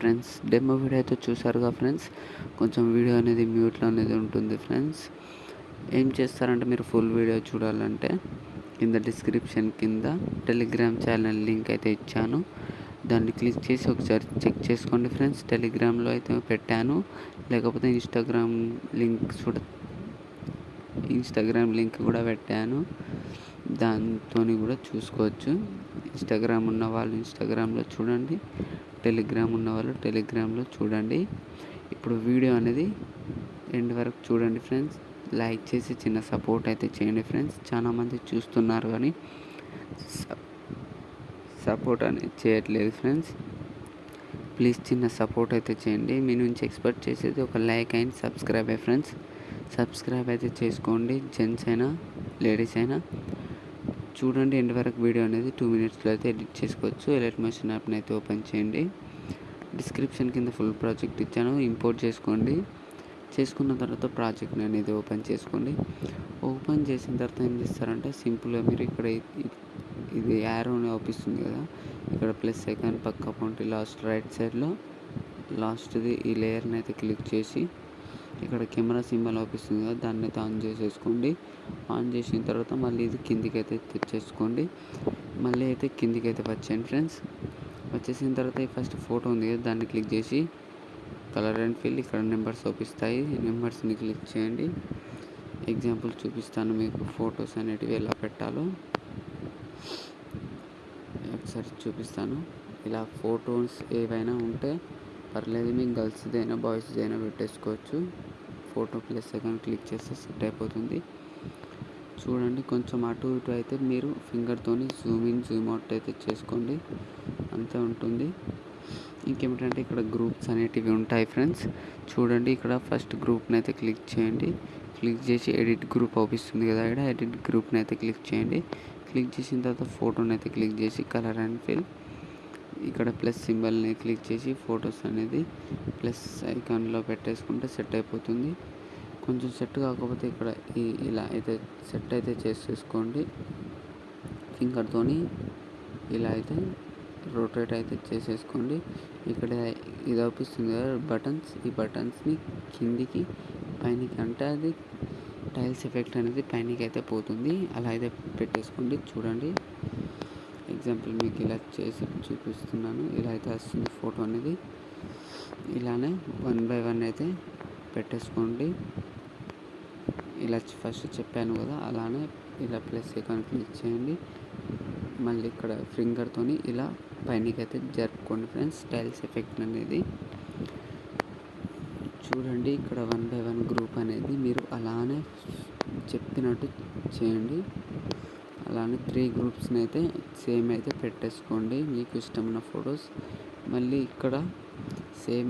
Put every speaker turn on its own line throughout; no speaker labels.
Friends, demo video అయితే చూసారుగా friends. కొంచెం వీడియో అనేది మ్యూట్లో అనేది ఉంటుంది ఫ్రెండ్స్. ఏం చేస్తారంటే మీరు ఫుల్ వీడియో చూడాలంటే కింద డిస్క్రిప్షన్ కింద టెలిగ్రామ్ ఛానల్ లింక్ అయితే ఇచ్చాను. దాన్ని క్లిక్ చేసి ఒకసారి చెక్ చేసుకోండి ఫ్రెండ్స్. టెలిగ్రామ్లో అయితే పెట్టాను, లేకపోతే ఇన్స్టాగ్రామ్ లింక్ కూడా పెట్టాను. దాంతో కూడా చూసుకోవచ్చు. ఇన్స్టాగ్రామ్ ఉన్న వాళ్ళు ఇన్స్టాగ్రామ్లో చూడండి, టెలిగ్రామ్ ఉన్న వాళ్ళు టెలిగ్రామ్లో చూడండి. ఇప్పుడు వీడియో అనేది ఎండ్ వరకు చూడండి ఫ్రెండ్స్. లైక్ చేసి చిన్న సపోర్ట్ అయితే చేయండి ఫ్రెండ్స్. చాలామంది చూస్తున్నారు కానీ సపోర్ట్ అనేది చేయట్లేదు ఫ్రెండ్స్. ప్లీజ్ చిన్న సపోర్ట్ అయితే చేయండి. మీ నుంచి ఎక్స్పెక్ట్ చేసేది ఒక like and subscribe friends. Subscribe అయితే చేసుకోండి, జెంట్స్ అయినా లేడీస్ అయినా. చూడండి ఎండ్ వరకు. వీడియో అనేది 2 minutesలో అయితే ఎడిట్ చేసుకోవచ్చు. ఎలైట్ మోషన్ యాప్ని అయితే ఓపెన్ చేయండి. డిస్క్రిప్షన్ కింద ఫుల్ ప్రాజెక్ట్ ఇచ్చాను, ఇంపోర్ట్ చేసుకోండి. చేసుకున్న తర్వాత ప్రాజెక్ట్ని అనేది ఓపెన్ చేసుకోండి. ఓపెన్ చేసిన తర్వాత ఏం చేస్తారంటే సింపుల్గా మీరు ఇక్కడ ఇది యారోని అవుపిస్తుంది కదా, ఇక్కడ ప్లస్ ఐకాన్ పక్క పొంటి లాస్ట్ రైట్ సైడ్లో లాస్ట్ది ఈ లేయర్ని అయితే క్లిక్ చేసి ఇక్కడ కెమెరా సింబల్ అవుపిస్తుంది కదా, దాన్ని అయితే ఆన్ చేసేసుకోండి. ఆన్ చేసిన తర్వాత మళ్ళీ ఇది కిందికి అయితే తెచ్చేసుకోండి. మళ్ళీ అయితే కిందికి అయితే వచ్చేయండి ఫ్రెండ్స్. వచ్చేసిన తర్వాత ఈ ఫస్ట్ ఫోటో ఉంది కదా, దాన్ని క్లిక్ చేసి కలర్ అండ్ ఫిల్, ఇక్కడ నెంబర్స్ అవుపిస్తాయి, నెంబర్స్ని క్లిక్ చేయండి. ఎగ్జాంపుల్ చూపిస్తాను మీకు ఫొటోస్ అనేటివి ఎలా పెట్టాలో ఒకసారి చూపిస్తాను. ఇలా ఫొటోస్ ఏవైనా ఉంటే పర్లేదు, మీకు గర్ల్స్దైనా బాయ్స్దైనా పెట్టేసుకోవచ్చు. ఫోటో ప్లస్ ఐకాన్ క్లిక్ చేస్తే సెట్ అయిపోతుంది. చూడండి కొంచెం అటు ఇటు అయితే మీరు ఫింగర్తోని జూమ్ ఇన్ జూమ్ అవుట్ అయితే చేసుకోండి, అంతే ఉంటుంది. ఇంకేమిటంటే ఇక్కడ గ్రూప్స్ అనేటివి ఉంటాయి ఫ్రెండ్స్. చూడండి ఇక్కడ ఫస్ట్ గ్రూప్ని అయితే క్లిక్ చేయండి. క్లిక్ చేసి ఎడిట్ గ్రూప్ అవుపిస్తుంది కదా, ఇక్కడ ఎడిట్ గ్రూప్ని అయితే క్లిక్ చేయండి. క్లిక్ చేసిన తర్వాత ఫోటోని అయితే క్లిక్ చేసి కలర్ అండ్ ఫిల్, ఇక్కడ ప్లస్ సింబల్ని క్లిక్ చేసి ఫొటోస్ అనేది ప్లస్ ఐకాన్లో పెట్టేసుకుంటే సెట్ అయిపోతుంది. కొంచెం సెట్ కాకపోతే ఇక్కడ ఇలా అయితే సెట్ అయితే చేసేసుకోండి. ఫింగర్తోని ఇలా అయితే రొటేట్ అయితే చేసేసుకోండి. ఇక్కడ ఇది అవుపిస్తుంది కదా బటన్స్, ఈ బటన్స్ని కిందికి పైనకి అంటే అది టైల్స్ ఎఫెక్ట్ అనేది పైనకి అయితే పోతుంది, అలా అయితే పెట్టేసుకోండి. చూడండి ఎగ్జాంపుల్ మీకు ఇలా చేసి చూపిస్తున్నాను. ఇలా అయితే వస్తుంది ఫోటో అనేది. ఇలానే 1 by 1 అయితే పెట్టేసుకోండి. ఇలా ఫస్ట్ చెప్పాను కదా, అలానే ఇలా ప్లస్ ఐకాన్ క్లిక్ చేయండి. మళ్ళీ ఇక్కడ ఫింగర్తోని ఇలా పైనకి అయితే జరుపుకోండి ఫ్రెండ్స్, టైల్స్ ఎఫెక్ట్ అనేది. చూడండి ఇక్కడ 1 by 1 గ్రూప్ అనేది మీరు అలానే చెప్పినట్టు చేయండి. అలానే 3 గ్రూప్స్ని అయితే సేమ్ అయితే పెట్టేసుకోండి, మీకు ఇష్టమైన ఫొటోస్. మళ్ళీ ఇక్కడ సేమ్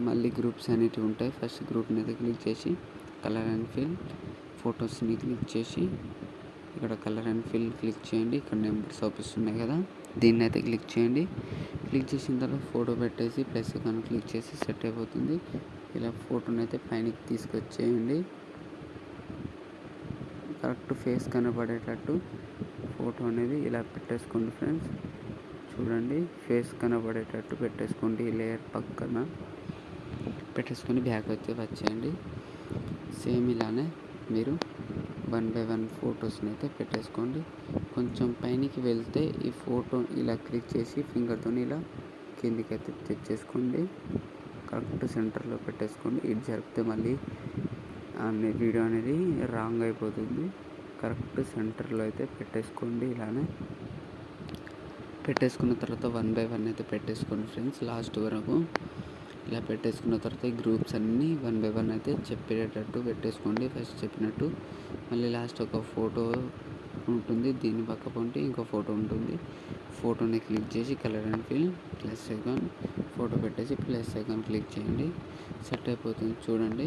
మళ్ళీ గ్రూప్స్ అనేటివి ఉంటాయి. ఫస్ట్ గ్రూప్ని అయితే క్లిక్ చేసి కలర్ అండ్ ఫిల్, ఫొటోస్ని క్లిక్ చేసి ఇక్కడ కలర్ అండ్ ఫిల్ క్లిక్ చేయండి. ఇక్కడ నెంబర్స్ అవుపిస్తున్నాయి కదా, దీన్ని అయితే క్లిక్ చేయండి. క్లిక్ చేసిన తర్వాత ఫోటో పెట్టేసి ప్లస్ ఐకాన్ క్లిక్ చేసి సెట్ అయిపోతుంది. ఇలా ఫోటోని అయితే పైనకి తీసుకొచ్చేయండి. కరెక్ట్ ఫేస్ కనబడేటట్టు ఫోటో అనేది ఇలా పెట్టేసుకోండి ఫ్రెండ్స్. చూడండి ఫేస్ కనబడేటట్టు పెట్టేసుకోండి. ఈ లేయర్ పక్కన పెట్టేసుకొని బ్యాక్ అయితే వచ్చేయండి. సేమ్ ఇలానే మీరు 1 by 1 ఫొటోస్ని అయితే పెట్టేసుకోండి. కొంచెం పైనకి వెళ్తే ఈ ఫోటో ఇలా క్లిక్ చేసి ఫింగర్తో ఇలా కిందికి అయితే తెచ్చేసుకోండి. కరెక్ట్ సెంటర్లో పెట్టేసుకోండి. ఇటు జరిపితే మళ్ళీ వీడియో అనేది రాంగ్ అయిపోతుంది. కరెక్ట్ సెంటర్లో అయితే పెట్టేసుకోండి. ఇలానే పెట్టేసుకున్న తర్వాత 1 by 1 అయితే పెట్టేసుకోండి ఫ్రెండ్స్ లాస్ట్ వరకు. ఇలా పెట్టేసుకున్న తర్వాత ఈ గ్రూప్స్ అన్నీ 1 by 1 అయితే చెప్పేటట్టు పెట్టేసుకోండి, ఫస్ట్ చెప్పినట్టు. మళ్ళీ లాస్ట్ ఒక ఫోటో ఉంటుంది, దీని పక్క పొంటి ఇంకో ఫోటో ఉంటుంది. ఫోటోని క్లిక్ చేసి colour and fill plus icon photo పెట్టేసి ప్లస్ ఐకాన్ క్లిక్ చేయండి, సెట్ అయిపోతుంది. చూడండి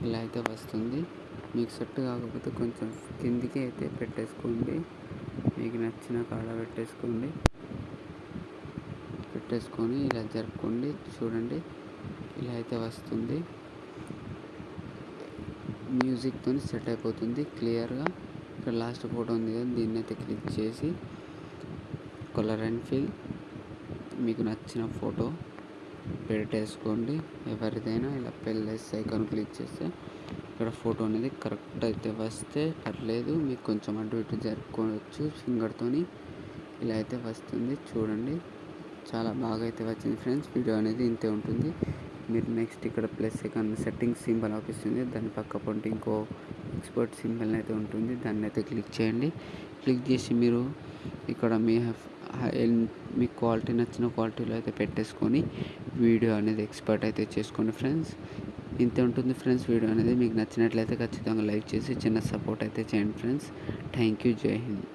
ఇలా అయితే వస్తుంది. మీకు సెట్ కాకపోతే కొంచెం కిందికి అయితే పెట్టేసుకోండి, మీకు నచ్చిన కాడ పెట్టేసుకొని ఇలా జరుపుకోండి. చూడండి ఇలా అయితే వస్తుంది. మ్యూజిక్తో సెట్ అయిపోతుంది క్లియర్గా. ఇక్కడ లాస్ట్ ఫోటో ఉంది కదా, దీన్ని అయితే క్లిక్ చేసి కలర్ అండ్ ఫిల్ మీకు నచ్చిన ఫోటో పెట్టేసుకోండి. ఎవరిదైనా ఇలా ప్లస్ ఐకాన్ క్లిక్ చేస్తే ఇక్కడ ఫోటో అనేది కరెక్ట్ అయితే వస్తే పర్లేదు, మీకు కొంచెం అటు ఇటు జరుపుకోవచ్చు ఫింగర్తోని. ఇలా అయితే వస్తుంది చూడండి, చాలా బాగా అయితే వచ్చింది ఫ్రెండ్స్. వీడియో అనేది ఇంతే ఉంటుంది. మీరు నెక్స్ట్ ఇక్కడ ప్లస్ ఐకాన్ సెట్టింగ్స్ సింబల్ ఆపిస్తుంది, దాని పక్క పొంటి ఇంకో ఎక్స్పోర్ట్ సింబల్ అయితే ఉంటుంది, దాన్ని అయితే క్లిక్ చేయండి. క్లిక్ చేసి మీరు ఇక్కడ మీ క్వాలిటీ నచ్చిన క్వాలిటీలో అయితే పెట్టేసుకొని వీడియో అనేది ఎక్స్పోర్ట్ అయితే చేసుకోండి ఫ్రెండ్స్. ఇంతే ఉంటుంది ఫ్రెండ్స్. వీడియో అనేది మీకు నచ్చినట్లయితే ఖచ్చితంగా లైక్ చేసి చిన్న సపోర్ట్ అయితే చేయండి ఫ్రెండ్స్. Thank you. జై హింద్.